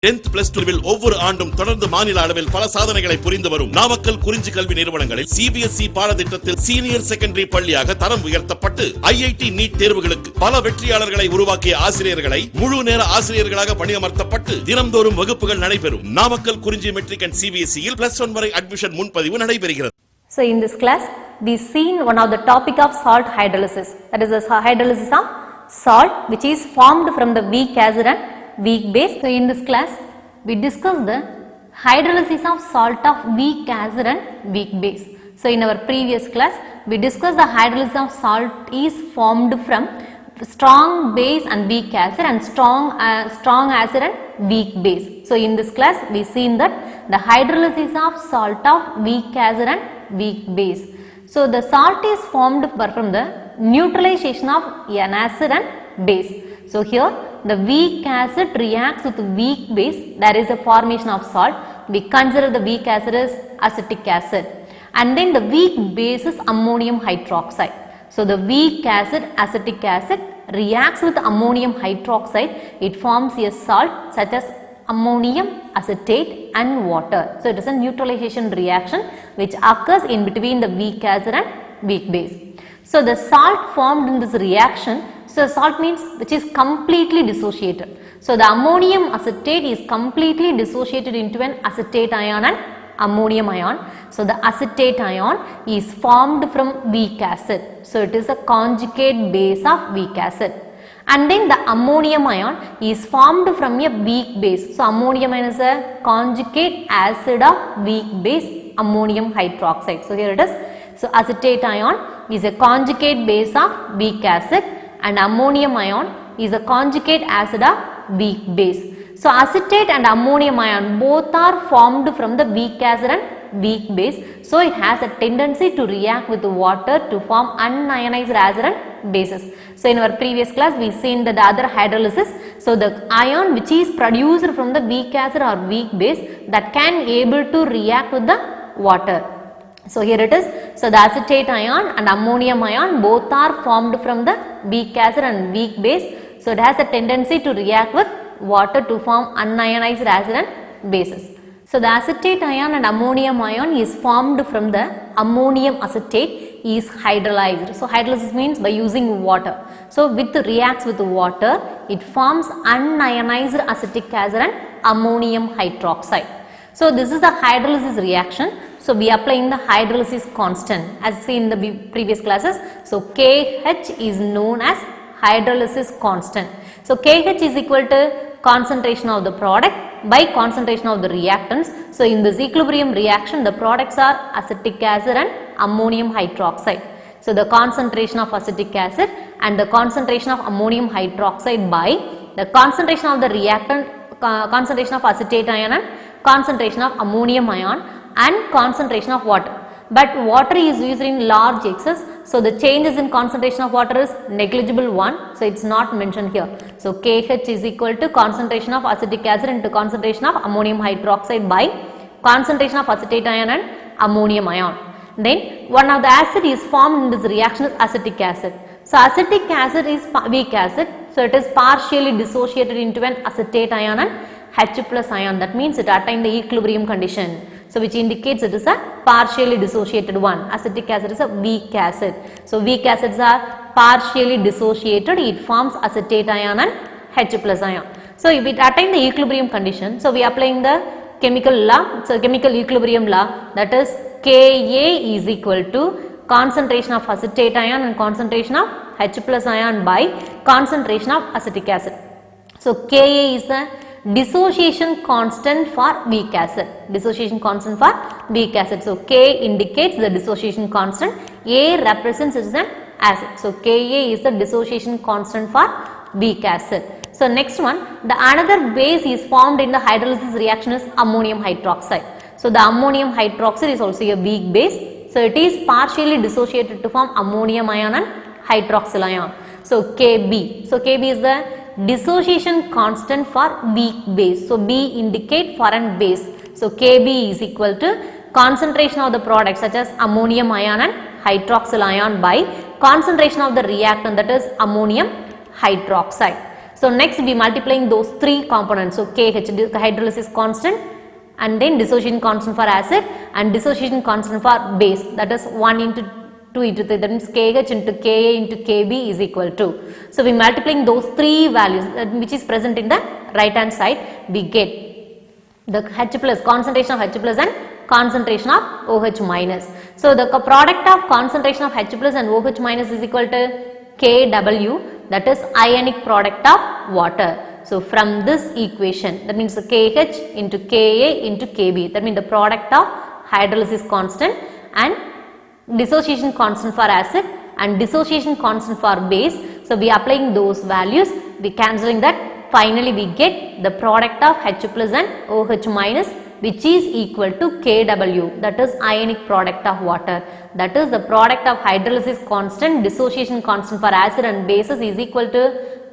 10th plus 2 ஒவ்வொரு ஆண்டும் தொடர்ந்து மாநில அளவில் பல சாதனைகளை புரிந்து வரும் நாமக்கல் குறிஞ்சி கல்வி நிறுவனங்களில் சிபிஎஸ்இ பாடத்திட்டத்தில் சீனியர் செகண்டரி பள்ளியாக தரம் உயர்த்தப்பட்டு ஐஐடி நீட் தேர்வுகளுக்கு பல வெற்றியாளர்களை உருவாக்கிய ஆசிரியர்களை முழு நேர ஆசிரியர்களாக பணியமர்த்தப்பட்டு தினம்தோறும் வகுப்புகள் நடைபெறும். நாமக்கல் குறிஞ்சி மெட்ரிக் அண்ட் சிபிஎஸ்இ +1 வரை அட்மிஷன் முன்பதிவு நடைபெறுகிறது. So in this class we seen one of the topic of salt hydrolysis, that is the hydrolysis of salt which is formed from the weak acid and weak base. So in this class we discussed the hydrolysis of salt of weak acid and weak base. So in our previous class we discussed the hydrolysis of salt is formed from strong base and weak acid and strong acid and weak base. So in this class we seen that the hydrolysis of salt of weak acid and weak base. So the salt is formed from the neutralization of an acid and base. So here the weak acid reacts with weak base, there is a formation of salt. We consider the weak acid as acetic acid and then the weak base is ammonium hydroxide. So the weak acid, acetic acid reacts with ammonium hydroxide, it forms a salt such as ammonium acetate and water. So it is a neutralization reaction which occurs in between the weak acid and weak base. So the salt formed in this reaction, so salt means which is completely dissociated. So the ammonium acetate is completely dissociated into an acetate ion and ammonium ion. So the acetate ion is formed from weak acid. So it is a conjugate base of weak acid. And then the ammonium ion is formed from a weak base. So ammonium ion is a conjugate acid of weak base ammonium hydroxide. So here it is. So acetate ion is a conjugate base of weak acid and ammonium ion is a conjugate acid of weak base. So acetate and ammonium ion both are formed from the weak acid and weak base. So it has a tendency to react with water to form unionized acid and bases. So in our previous class we seen that the other hydrolysis, so the ion which is produced from the weak acid or weak base that can able to react with the water. So here it is. So the acetate ion and ammonium ion both are formed from the weak acid and weak base. So it has a tendency to react with water to form unionized acid and bases. So the acetate ion and ammonium ion is formed from the ammonium acetate is hydrolyzed. So hydrolysis means by using water. So with reacts with water, it forms unionized acetic acid and ammonium hydroxide. So this is the hydrolysis reaction. So we applying the hydrolysis constant as seen in the previous classes. So Kh is known as hydrolysis constant. So Kh is equal to concentration of the product by concentration of the reactants. So in this equilibrium reaction the products are acetic acid and ammonium hydroxide. So the concentration of acetic acid and the concentration of ammonium hydroxide by the concentration of the reactant, concentration of acetate ion and concentration of ammonium ion and concentration of water. But water is used in large excess, so the changes in concentration of water is negligible one, so it's not mentioned here. So Kh is equal to concentration of acetic acid into concentration of ammonium hydroxide by concentration of acetate ion and ammonium ion. Then one of the acid is formed in this reaction is acetic acid. So acetic acid is weak acid, so it is partially dissociated into an acetate ion and H plus ion, that means it attained the equilibrium condition. So which indicates it is a partially dissociated one. Acetic acid is a weak acid. So weak acids are partially dissociated, it forms acetate ion and H plus ion. So if it attains the equilibrium condition, so we applying the chemical law, so chemical equilibrium law, that is Ka is equal to concentration of acetate ion and concentration of H plus ion by concentration of acetic acid. So Ka is the dissociation constant for weak acid. Dissociation constant for weak acid. So K indicates the dissociation constant. A represents it as an acid. So Ka is the dissociation constant for weak acid. So next one, the another base is formed in the hydrolysis reaction is ammonium hydroxide. So the ammonium hydroxide is also a weak base. So it is partially dissociated to form ammonium ion and hydroxyl ion. So Kb. So Kb is the dissociation constant for weak base. So B indicate foreign base. So Kb is equal to concentration of the product such as ammonium ion and hydroxyl ion by concentration of the reactant, that is ammonium hydroxide. So next we multiplying those three components. So KH, the hydrolysis constant, and then dissociation constant for acid and dissociation constant for base, that is 1 into 2 into 3, that means KH into Ka into Kb is equal to. So we multiplying those three values which is present in the right hand side, we get the H plus, concentration of H plus and concentration of OH minus. So the product of concentration of H plus and OH minus is equal to Kw, that is ionic product of water. So from this equation, that means the KH into Ka into Kb, that means the product of hydrolysis constant and dissociation constant for acid and dissociation constant for base. So we applying those values, we cancelling that, finally we get the product of H plus and OH minus, which is equal to Kw, that is ionic product of water. That is the product of hydrolysis constant, dissociation constant for acid and bases is equal to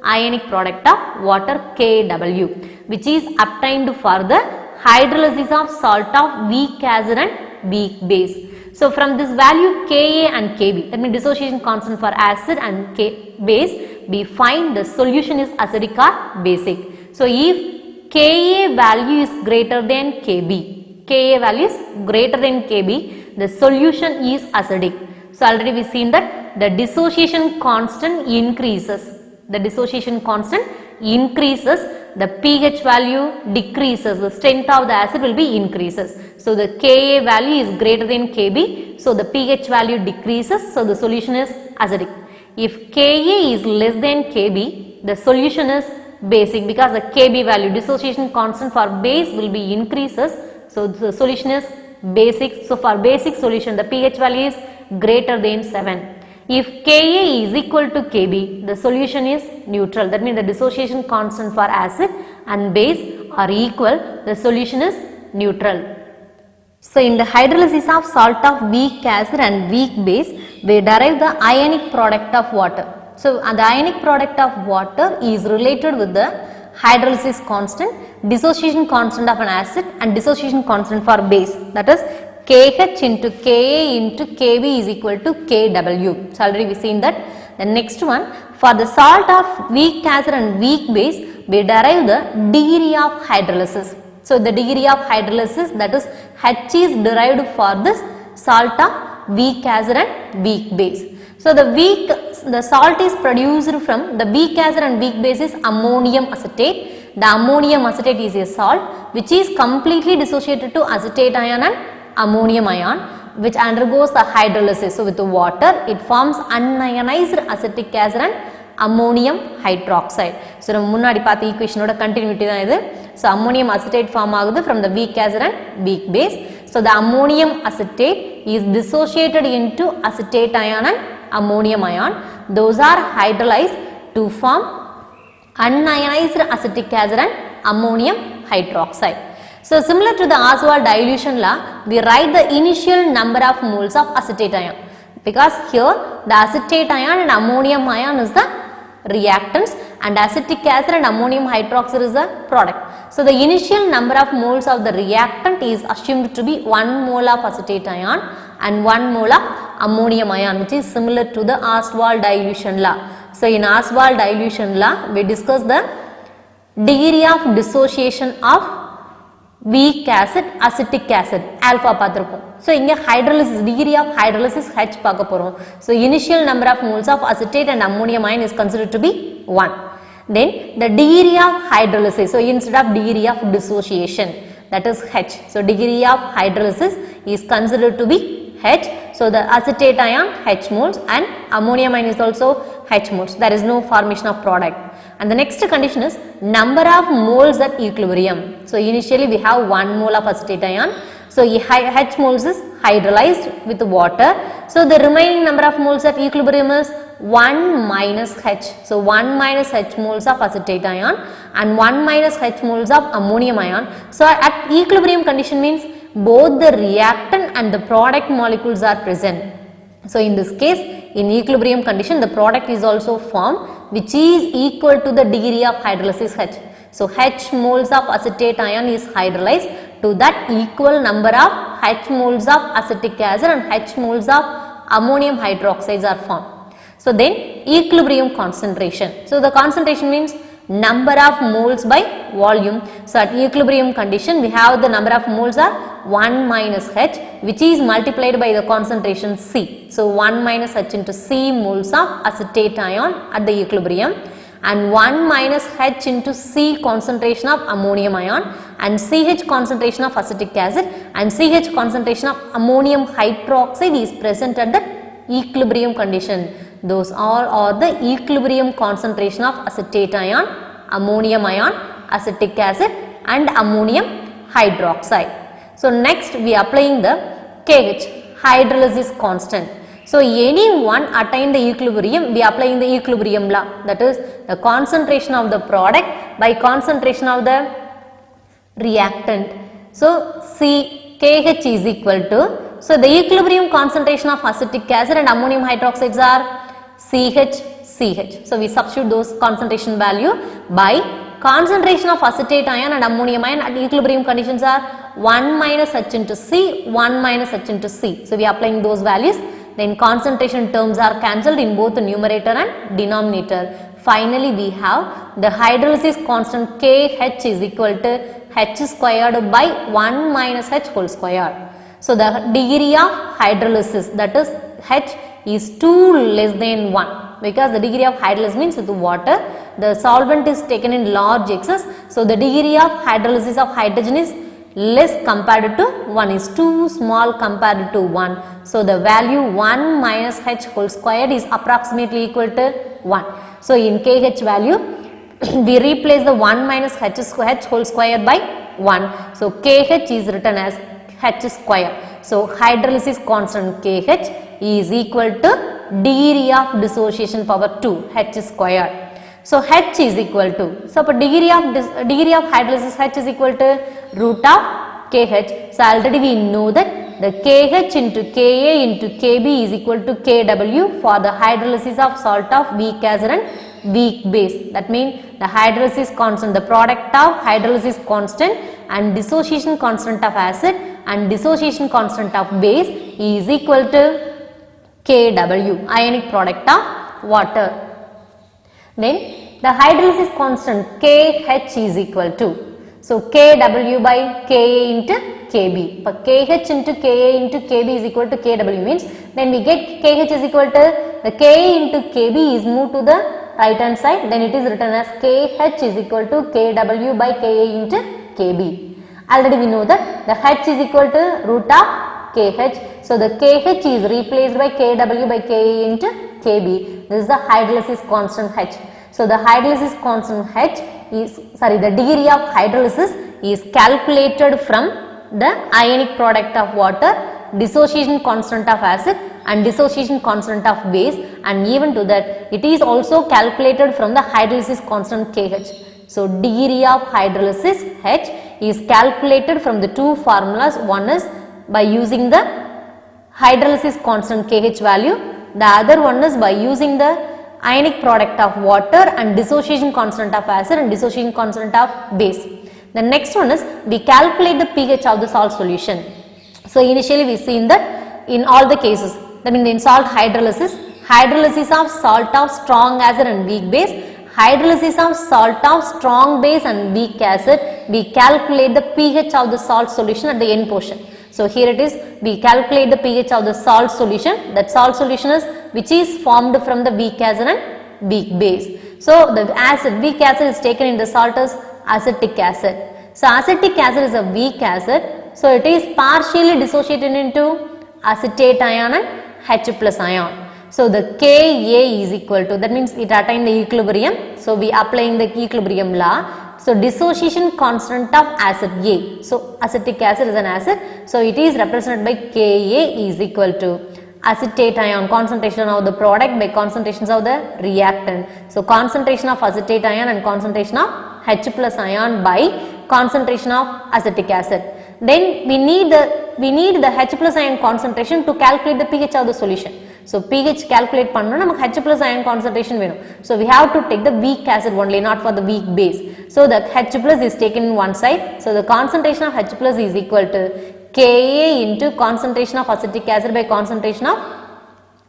ionic product of water Kw, which is obtained for the hydrolysis of salt of weak acid and weak base. So from this value Ka and Kb, that means dissociation constant for acid and base, we find the solution is acidic or basic. So if Ka value is greater than Kb, Ka value is greater than Kb, the solution is acidic. So already we seen that the dissociation constant increases. The dissociation constant increases, the pH value decreases, the strength of the acid will be increases. So the Ka value is greater than Kb, so the pH value decreases, so the solution is acidic. If Ka is less than Kb, the solution is basic, because the Kb value, dissociation constant for base will be increases, so the solution is basic. So for basic solution, the pH value is greater than 7. If Ka is equal to Kb, the solution is neutral. That means the dissociation constant for acid and base are equal, the solution is neutral. So in the hydrolysis of salt of weak acid and weak base, we derive the ionic product of water. So the ionic product of water is related with the hydrolysis constant, dissociation constant of an acid and dissociation constant for base, that is KH into Ka into Kb is equal to Kw. So already we seen that. The next one, for the salt of weak acid and weak base, we derive the degree of hydrolysis. So the degree of hydrolysis, that is H is derived for this salt of weak acid and weak base. So the salt is produced from the weak acid and weak base is ammonium acetate. The ammonium acetate is a salt which is completely dissociated to acetate ion and ammonium ion, which undergoes the hydrolysis. So with the water, it forms unionized acetic acid and ammonium hydroxide. So நம்ம முன்னாடி பார்த்த equation ஓட continuity தான் இது. So ammonium acetate form ஆகுது from the weak acid and weak base. So the ammonium acetate is dissociated into acetate ion and ammonium ion. Those are hydrolyzed to form unionized acetic acid and ammonium hydroxide. So similar to the Oswald dilution law, we write the initial number of moles of acetate ion, because here the acetate ion and ammonium ion is the reactants and acetic acid and ammonium hydroxide is the product. So the initial number of moles of the reactant is assumed to be 1 mole of acetate ion and 1 mole of ammonium ion, which is similar to the Oswald dilution law. So in Oswald dilution law, we discuss the degree of dissociation of weak acid, acetic acid, alpha பார்த்திருப்போம். So இங்க hydrolysis, degree of hydrolysis H பார்க்க போறோம். So initial number of moles of acetate and ammonium ion is considered to be 1. Then the degree of hydrolysis, so instead of degree of dissociation, that is H. So degree of hydrolysis is considered to be H. So the acetate ion H moles and ammonium ion is also H moles. There is no formation of product. And the next condition is number of moles at equilibrium. So initially we have 1 mole of acetate ion. So H moles is hydrolyzed with water. So the remaining number of moles at equilibrium is 1 minus H. So 1 minus H moles of acetate ion and 1 minus H moles of ammonium ion. So at equilibrium condition means both the reactant and the product molecules are present. So in this case, in equilibrium condition, the product is also formed, which is equal to the degree of hydrolysis H. So H moles of acetate ion is hydrolyzed to that equal number of H moles of acetic acid and H moles of ammonium hydroxides are formed. So then equilibrium concentration. So the concentration means number of moles by volume. So at equilibrium condition we have the number of moles are 1 minus H, which is multiplied by the concentration C. So 1 minus H into C moles of acetate ion at the equilibrium, and 1 minus H into C concentration of ammonium ion, and CH concentration of acetic acid, and CH concentration of ammonium hydroxide is present at the equilibrium condition. Those all are the equilibrium concentration of acetate ion, ammonium ion, acetic acid and ammonium hydroxide. So next we are applying the KH, hydrolysis constant. So any one attain the equilibrium, we are applying the equilibrium law, that is the concentration of the product by concentration of the reactant. So KH is equal to, so the equilibrium concentration of acetic acid and ammonium hydroxides are CH. So we substitute those concentration value by concentration of acetate ion and ammonium ion at equilibrium conditions are 1 minus H into C, 1 minus H into C. So we are applying those values. Then concentration terms are cancelled in both the numerator and denominator. Finally we have the hydrolysis constant KH is equal to H squared by 1 minus H whole squared. So the degree of hydrolysis, that is H, is 2 less than 1, because the degree of hydrolysis means with water the solvent is taken in large excess. So the degree of hydrolysis of hydrogen is less compared to 1, is too small compared to 1. So the value 1 minus H whole squared is approximately equal to 1. So in KH value we replace the 1 minus H whole squared by 1. So KH is written as H square. So hydrolysis constant KH is equal to degree of dissociation power 2, H square. So H is equal to, so for degree of hydrolysis H is equal to root of KH. So already we know that the KH into Ka into Kb is equal to Kw for the hydrolysis of salt of weak acid and weak base. That means the hydrolysis constant, the product of hydrolysis constant and dissociation constant of acid and dissociation constant of base is equal to Kw, ionic product of water. Then the hydrolysis constant KH is equal to, so Kw by Ka into Kb. For KH into Ka into Kb is equal to Kw means, then we get KH is equal to, the Ka into Kb is moved to the right hand side, then it is written as KH is equal to Kw by Ka into Kb. Already we know that the H is equal to root of KH. So the KH is replaced by Kw by Ka into Kb. This is the hydrolysis constant H. So the hydrolysis constant H is, the degree of hydrolysis is calculated from the ionic product of water, dissociation constant of acid and dissociation constant of base, and even to that it is also calculated from the hydrolysis constant KH. So degree of hydrolysis H is calculated from the two formulas. One is by using the hydrolysis constant KH value, the other one is by using the ionic product of water and dissociation constant of acid and dissociation constant of base. The next one is we calculate the pH of the salt solution. So initially we seen that in all the cases, that means in salt hydrolysis of salt of strong acid and weak base, hydrolysis of salt of strong base and weak acid, we calculate the pH of the salt solution at the end portion. So here it is, we calculate the pH of the salt solution. That salt solution is which is formed from the weak acid and weak base. So the acid, weak acid is taken in the salt as acetic acid. So acetic acid is a weak acid. So it is partially dissociated into acetate ion and H plus ion. So the Ka is equal to, that means it attained the equilibrium. So we applying the equilibrium law. So dissociation constant of acid A. So acetic acid is an acid. So it is represented by Ka is equal to acetate ion, concentration of the product by concentrations of the reactant. So concentration of acetate ion and concentration of H plus ion by concentration of acetic acid. Then we need the H plus ion concentration to calculate the pH of the solution. So pH calculate panna namak H plus ion concentration venum. So we have to take the weak acid only, not for the weak base. So the H plus is taken in one side. So the concentration of H plus is equal to Ka into concentration of acetic acid by concentration of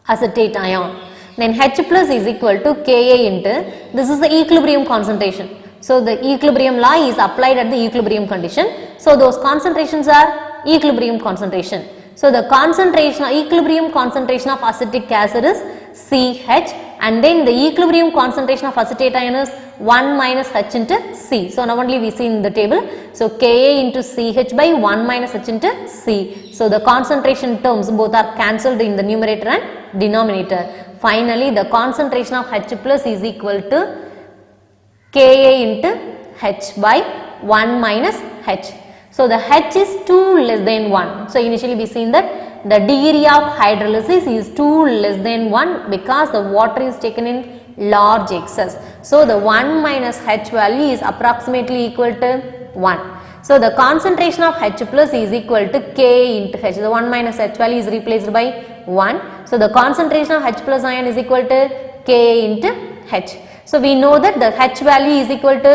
acetate ion. then H plus is equal to Ka into, this is the equilibrium concentration. So the equilibrium law is applied at the equilibrium condition. So those concentrations are equilibrium concentration. So the concentration, equilibrium concentration of acetic acid is CH, and then the equilibrium concentration of acetate ion is 1 minus H into C. So now only we see in the table. So Ka into CH by 1 minus H into C. So the concentration terms both are cancelled in the numerator and denominator. Finally the concentration of H plus is equal to Ka into H by 1 minus H. So the H is 2 less than 1. So initially we seen that the degree of hydrolysis is 2 less than 1 because the water is taken in large excess. So the 1 minus H value is approximately equal to 1. So the concentration of H plus is equal to K into H. The 1 minus H value is replaced by 1. So the concentration of H plus ion is equal to K into H. So we know that the H value is equal to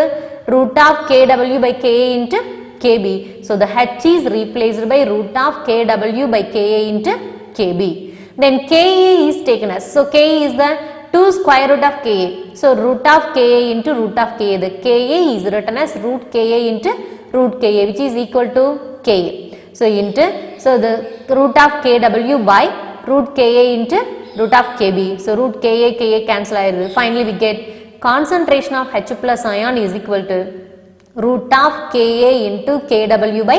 root of Kw by Ka into Kb. So the H is replaced by root of Kw by Ka into Kb. Then Ka is taken as, so Ka is the 2 square root of Ka. So root of Ka into root of Ka. The Ka is written as root Ka into root Ka, which is equal to Ka. So into, so the root of Kw by root Ka into root of Kb. So root Ka cancel. Finally we get concentration of H plus ion is equal to root of Ka into Kw by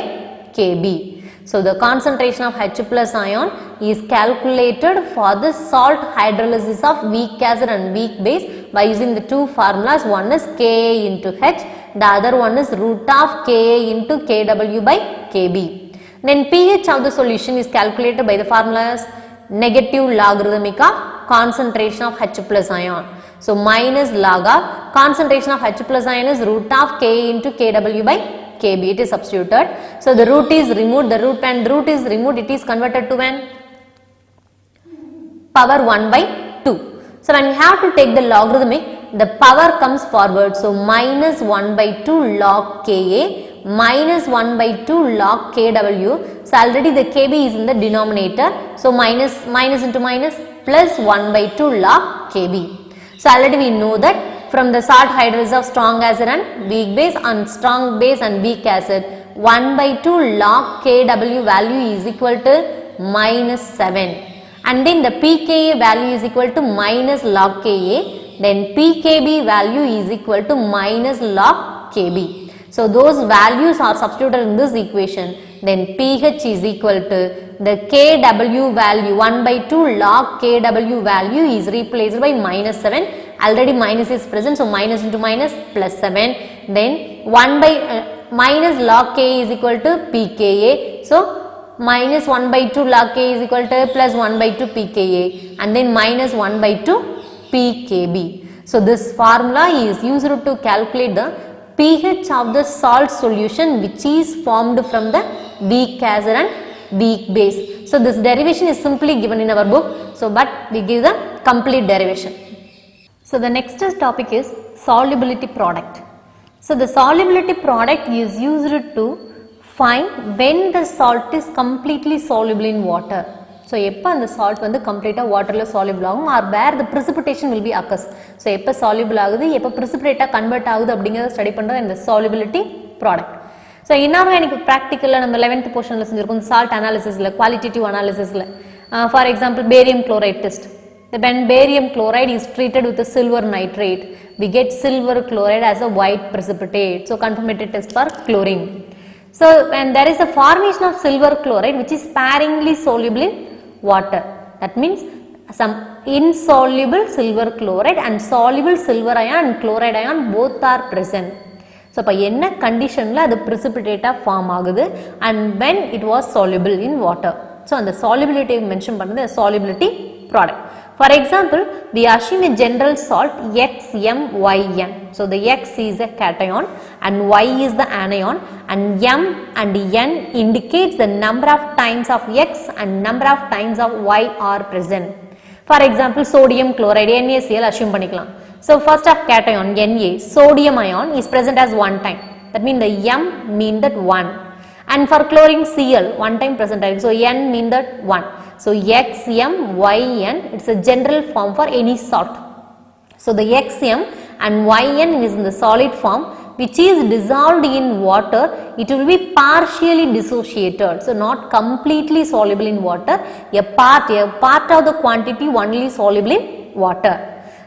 Kb. So the concentration of H plus ion is calculated for the salt hydrolysis of weak acid and weak base by using the two formulas. One is Ka into H, the other one is root of Ka into Kw by Kb. Then pH of the solution is calculated by the formulas negative logarithmic of concentration of H plus ion. So minus log of concentration of H plus ion is root of K into Kw by Kb. It is substituted. So the root is removed. The root, and the root is removed, it is converted to an power 1 by 2. So when we have to take the logarithmic, the power comes forward. So minus 1 by 2 log Ka minus 1 by 2 log Kw. So already the Kb is in the denominator. So minus into minus plus 1 by 2 log Kb. So already we know that from the salt hydrolysis of strong acid and weak base and strong base and weak acid, 1 by 2 log Kw value is equal to minus 7. And then the pKa value is equal to minus log Ka. Then pKb value is equal to minus log Kb. So those values are substituted in this equation. Then pH is equal to the Kw value 1 by 2 log Kw value is replaced by minus 7. Already minus is present, so minus into minus plus 7. Then 1 by minus log K is equal to pKa. So minus 1 by 2 log K is equal to plus 1 by 2 pKa, and then minus 1 by 2 pKb. So this formula is used to calculate the pH of the salt solution which is formed from the weak acid and weak base. So this derivation is simply given in our book. So but we give the complete derivation. So the next topic is solubility product. So the solubility product is used to find when the salt is completely soluble in water. So எப்போ அந்த salt வந்து கம்ப்ளீட்டாக வாட்டரில் soluble ஆகும், or where the precipitation will be occurs. So எப்போ soluble ஆகுது, எப்போ precipitate convert ஆகுது அப்படிங்கிறத ஸ்டடி பண்ணுறது இந்த solubility product. ஸோ இன்னும் எனக்கு ப்ராக்டிக்கலில் நம்ம 11th போர்ஷனில் செஞ்சுருக்கோம் சால்ட் அனாலிசிஸில், குவாலிட்டேட்டிவ் அனாலிசிஸில். For example barium chloride test. When barium chloride is treated with a silver nitrate, we get silver chloride as a white precipitate. So confirmatory test for chlorine. So when there is a formation of silver chloride which is sparingly soluble in water, that means some insoluble silver chloride and soluble silver ion and chloride ion both are present. So இப்போ என்ன கண்டிஷனில் அது precipitate form ஆகுது and when it was soluble in water. So அந்த solubility mention பண்ணது solubility product. For example, we assume a general salt XMYN. So the X is a cation and Y is the anion, and M and N indicates the number of times of X and number of times of Y are present. For example, sodium chloride NaCl assume பண்ணிக்கலாம். So first of cation Na, sodium ion is present as one time. That means the M mean that 1. And for chlorine Cl, one time present. So N mean that 1. So XMYN, it's a general form for any salt. So the XM and YN is in the solid form which is dissolved in water. It will be partially dissociated, so not completely soluble in water. A part of the quantity only soluble in water.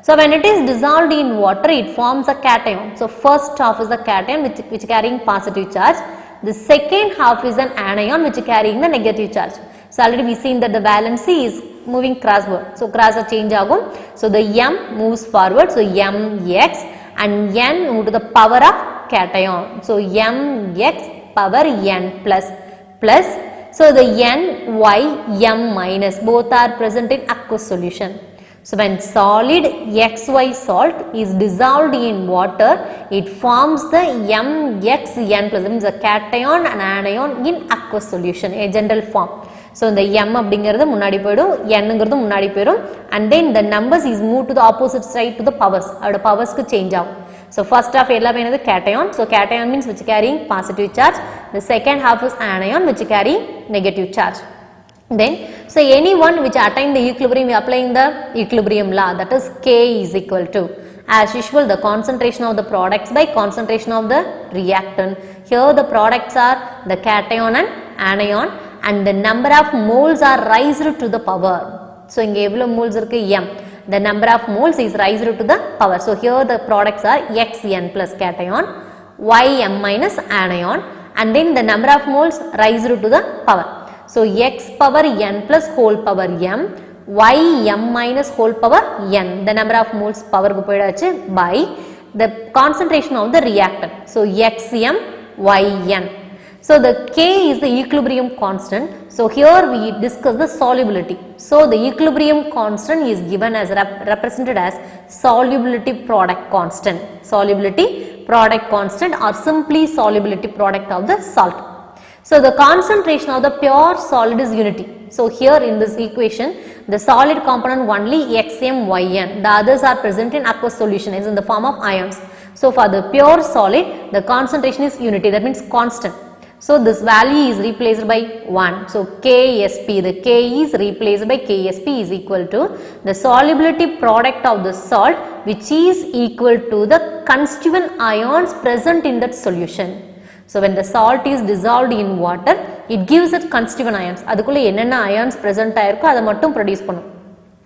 So when it is dissolved in water, it forms a cation. So first half is the cation which carrying positive charge. The second half is an anion which carrying the negative charge. So already we seen that the valency is moving crossward. So cross change agum. So the M moves forward. So Mx and N move to the power of cation. So Mx power N plus. So the N, Y, M minus both are present in aqueous solution. So when solid XY salt is dissolved in water, it forms the MXN plus, that means a cation and anion in aqueous solution, a general form. So the M அப்படிங்கிறது முன்னாடி போய்டும், Nங்கிறது முன்னாடி போய்டும், and then the numbers is moved to the opposite side to the powers. அதோட பவர்ஸ்க்கு change ஆகும். So first half எல்லாமே என்னது cation. So cation means which carrying positive charge. The second half is anion which carrying negative charge. Then so anyone which attain the equilibrium, we applying the equilibrium law, that is K is equal to, as usual, the concentration of the products by concentration of the reactant. Here the products are the cation and anion, and the number of moles are raised to the power. So inge evlo moles irukku M, the number of moles is raised to the power. So here the products are Xn plus cation, Ym minus anion, and then the number of moles raised to the power. So x power n plus whole power m, y m minus whole power n, the number of moles power ku poidachu, by the concentration of the reactant. So xm yn. So the K is the equilibrium constant. So here we discuss the solubility. So the equilibrium constant is given as represented as solubility product constant. Solubility product constant or simply solubility product of the salt. So the concentration of the pure solid is unity. So here in this equation, the solid component only Xm, Yn, the others are present in aqueous solution, is in the form of ions. So for the pure solid, the concentration is unity, that means constant. So this value is replaced by 1. So Ksp, the K is replaced by Ksp is equal to the solubility product of the salt which is equal to the constituent ions present in that solution. So when the salt is dissolved in water, it gives it constituent ions. அதுக்குள்ள என்னென்ன ions present ஆயிருக்கோ அதை மட்டும் produce பண்ணும்.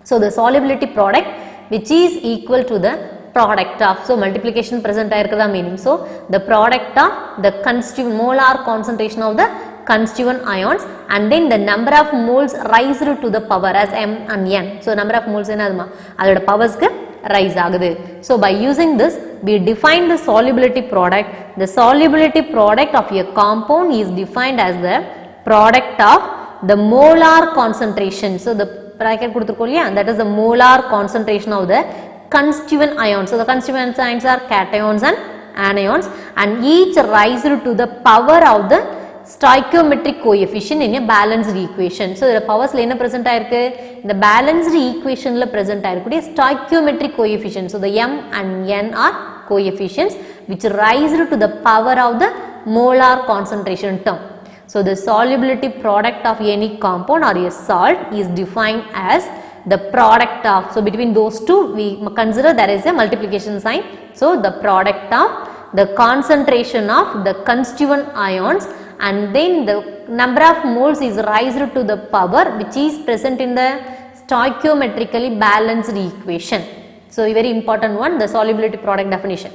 So the solubility product which is equal to the product of, so multiplication present ஆயிருக்கதா meaning. So the product of the constituent molar concentration of the constituent ions, and then the number of moles raised to the power as m and n. So number of moles என்னதுமா அதோட பவர்ஸ்க்கு rise ஆகுது. So by using this, we define the solubility product. The solubility product of a compound is defined as the product of the molar concentration. So the bracket கொடுத்திருக்கோம் இல்லையா, that is the molar concentration of the constituent ions. So the constituent ions are cations and anions, and each raised to the power of the stoichiometric coefficient in a balanced equation. So the powers la enna present ஆயிருக்கு, இந்த balanced equation la present ஆயிருக்கூடிய stoichiometric coefficient. So the m and n are coefficients which rise to the power of the molar concentration term. So the solubility product of any compound or a salt is defined as the product of, so between those two we consider there is a multiplication sign. So the product of the concentration of the constituent ions, and then the number of moles is raised to the power which is present in the stoichiometrically balanced equation. So a very important one, the solubility product definition.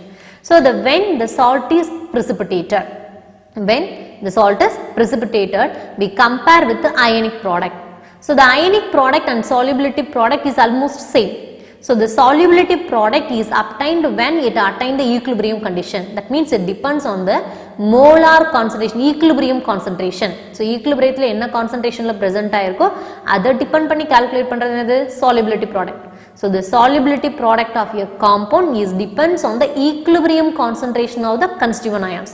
So the when the salt is precipitated, when the salt is precipitated, we compare with the ionic product. So the ionic product and solubility product is almost same. So the solubility product is obtained when it attains the equilibrium condition. That means it depends on the molar concentration, equilibrium concentration. So equilibrium enna concentration la present ஆயிருக்கோ அதை depend பண்ணி calculate பண்றது என்னது, solubility product. So the solubility product of a compound is depends on the equilibrium concentration of the constituent ions.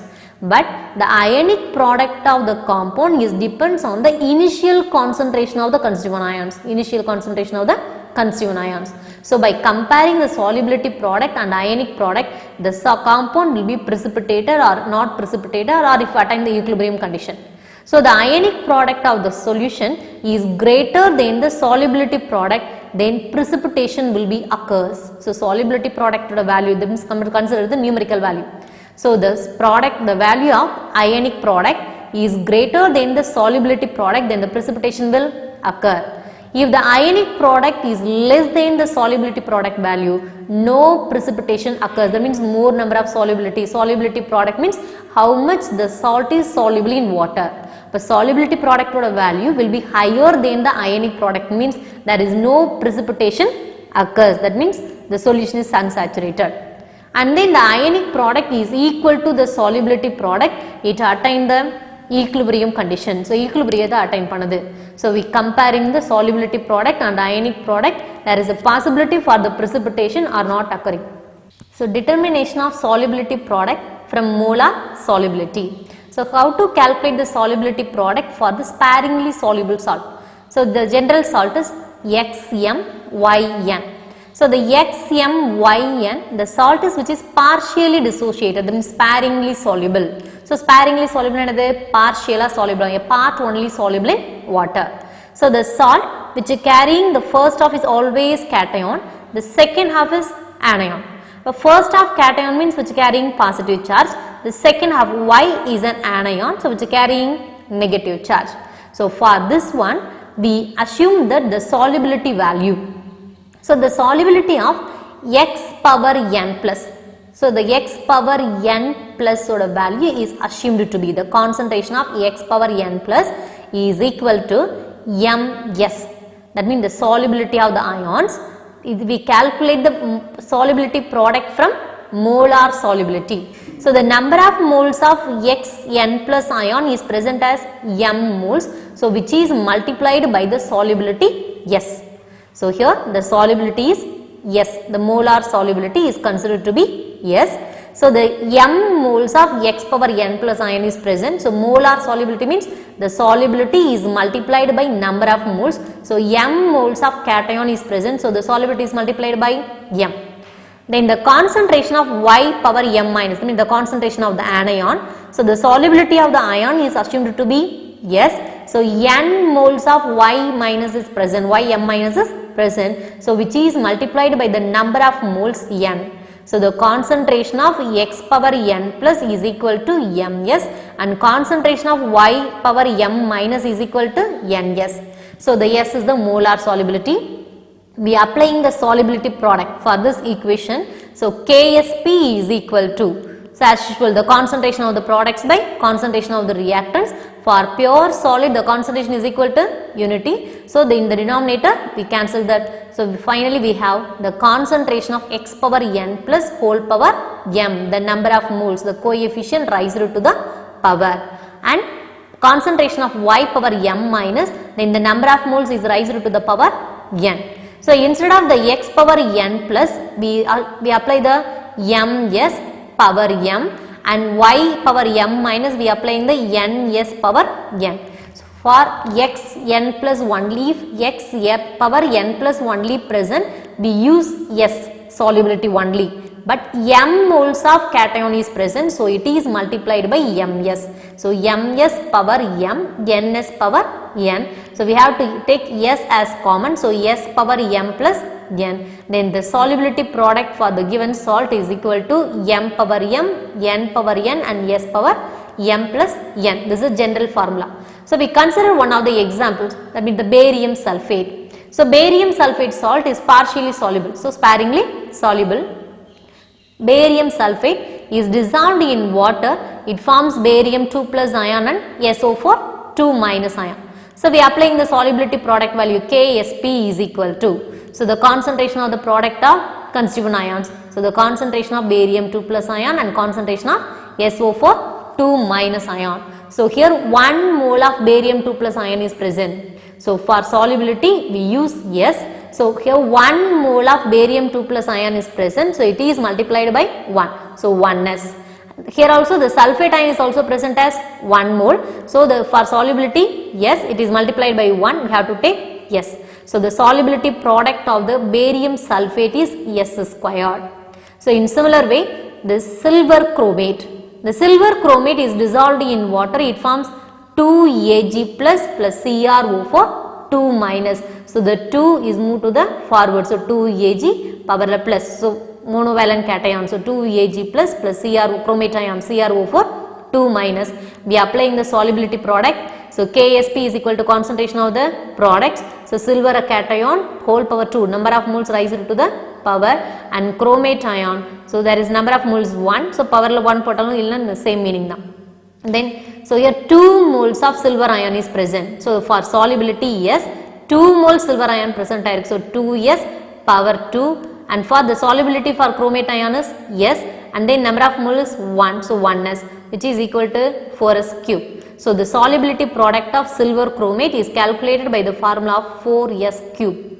But the ionic product of the compound is depends on the initial concentration of the constituent ions. Initial concentration of the constituent ions. So by comparing the solubility product and ionic product, the compound will be precipitated or not precipitated, or if attain the equilibrium condition. So the ionic product of the solution is greater than the solubility product, then precipitation will be occurs. So solubility product value, that means consider the numerical value. So this product, the value of ionic product is greater than the solubility product, then the precipitation will occur. If the ionic product is less than the solubility product value, no precipitation occurs. That means more number of solubility. Solubility product means how much the salt is soluble in water. But solubility product value will be higher than the ionic product, means there is no precipitation occurs. That means the solution is unsaturated. And then the ionic product is equal to the solubility product, it attained the equilibrium condition. So equilibrium attain panadhu. So we comparing the solubility product and ionic product, there is a possibility for the precipitation or not occurring. So determination of solubility product from molar solubility. So how to calculate the solubility product for the sparingly soluble salt? So the general salt is XmYn. So the XmYn, the salt is which is partially dissociated, that means sparingly soluble. So sparingly soluble is partially soluble, a part only soluble in water. So the salt which is carrying the first half is always cation, the second half is anion. The first half cation means which is carrying positive charge, the second half Y is an anion, so which is carrying negative charge. So for this one, we assume that the solubility value. So the solubility of x power n plus. So the x power n plus sort of value is assumed to be the concentration of x power n plus is equal to ms. That means the solubility of the ions. We calculate the solubility product from molar solubility. So the number of moles of Xn plus ion is present as m moles. So which is multiplied by the solubility S. So here the solubility is S. The molar solubility is considered to be S. So the m moles of x power n plus ion is present. So molar solubility means the solubility is multiplied by number of moles. So m moles of cation is present. So the solubility is multiplied by m. Then the concentration of y power m minus, I mean the concentration of the anion. So the solubility of the ion is assumed to be S. So n moles of y minus is present, ym minus is present. So which is multiplied by the number of moles n. So the concentration of x power n plus is equal to ms and concentration of y power m minus is equal to ns. So the S is the molar solubility. We are applying the solubility product for this equation. So Ksp is equal to, so as usual the concentration of the products by concentration of the reactants. For pure solid the concentration is equal to unity. So in the denominator we cancel that. So finally we have the concentration of x power n plus whole power m, the number of moles, the coefficient raised to the power, and concentration of y power m minus, then the number of moles is raised to the power n. So instead of the x power n plus, we apply the ms power m, and y power m minus we applying the ns power n. So for x n plus only, if x power n plus only present, we use S solubility only. But m moles of cation is present, so it is multiplied by ms. So ms power m, ns power n. So we have to take S as common. So S power m plus n. Then the solubility product for the given salt is equal to m power m, n power n, and S power m plus n. This is general formula. So we consider one of the examples, that means the barium sulfate. So barium sulfate salt is partially soluble, so sparingly soluble. Barium sulfate is dissolved in water, it forms barium 2 plus ion and SO4 2 minus ion. So we are applying the solubility product value Ksp is equal to, so the concentration of the product of constituent ions. So the concentration of barium 2 plus ion and concentration of SO4 2 minus ion. So here 1 mole of barium 2 plus ion is present. So for solubility we use S. So here 1 mole of barium 2 plus ion is present. So it is multiplied by 1. So 1s. Here also the sulfate ion is also present as 1 mole. So the for solubility, yes, it is multiplied by 1. We have to take S. So the solubility product of the barium sulfate is S squared. So in similar way, the silver chromate. The silver chromate is dissolved in water. It forms 2Ag plus CrO4 2 minus. So the 2 is moved to the forward. So 2Ag power plus. So monovalent cation. So 2Ag plus chromate ion CrO4 2 minus. We are applying the solubility product. So Ksp is equal to concentration of the products. So silver cation whole power 2, number of moles raised to the power, and chromate ion. So there is number of moles 1. So power 1 potalum illa same meaning da. Then so here 2 moles of silver ion is present. So for solubility yes, 2 moles silver ion present direct. So 2s power 2, and for the solubility for chromate ion is yes, and then number of moles is 1. So 1s, which is equal to 4s cube. So the solubility product of silver chromate is calculated by the formula of 4s cube.